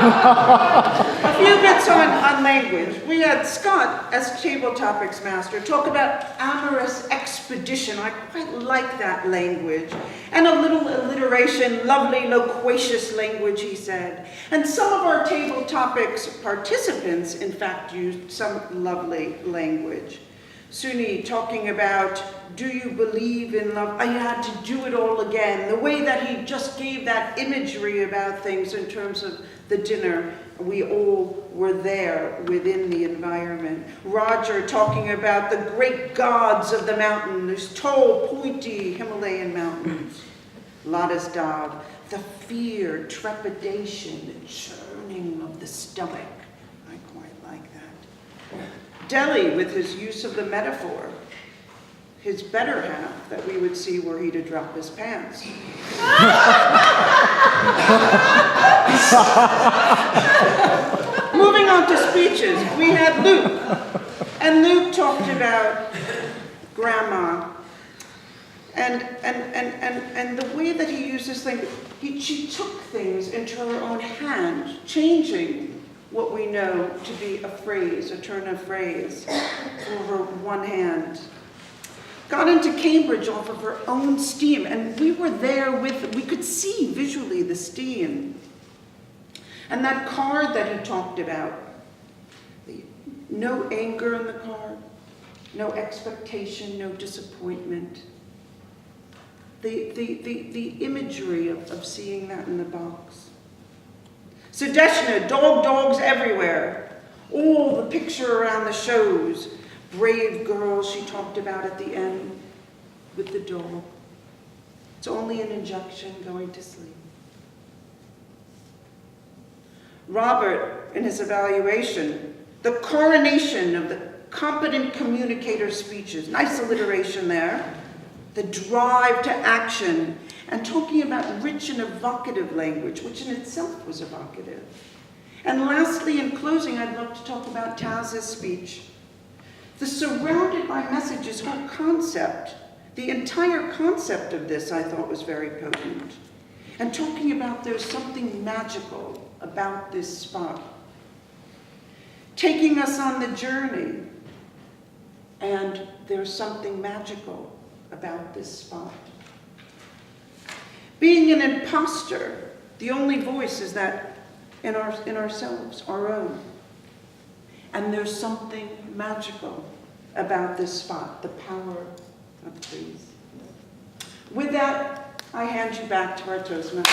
A few bits on language. We had Scott, as table topics master, talk about amorous expedition. I quite like that language. And a little alliteration, lovely, loquacious language, he said. And some of our table topics participants, in fact, used some lovely language. Suni talking about, do you believe in love? I had to do it all again. The way that he just gave that imagery about things in terms of the dinner, we all were there within the environment. Roger talking about the great gods of the mountain, these tall, pointy Himalayan mountains. Ladislav, the fear, trepidation, the churning of the stomach. I quite like that. Delhi, with his use of the metaphor, his better half, that we would see were he to drop his pants. Moving on to speeches, we had Luke, and Luke talked about grandma, and the way that he used this thing, she took things into her own hand, changing what we know to be a phrase, a turn of phrase, over one hand. Got into Cambridge off of her own steam, and we were there we could see visually the steam. And that card that he talked about, no anger in the card, no expectation, no disappointment. The imagery of seeing that in the box. Sadeshna, dogs everywhere. All the picture around the shows. Brave girl she talked about at the end with the dog. It's only an injection going to sleep. Robert, in his evaluation, the coronation of the competent communicator speeches. Nice alliteration there. The drive to action. And talking about rich and evocative language, which in itself was evocative. And lastly, in closing, I'd love to talk about Taz's speech. The surrounded by messages whole concept, the entire concept of this I thought was very potent. And talking about there's something magical about this spot. Taking us on the journey, and there's something magical about this spot. Being an imposter, the only voice is that in ourselves, our own. And there's something magical about this spot, the power of trees. With that, I hand you back to our Toastmaster.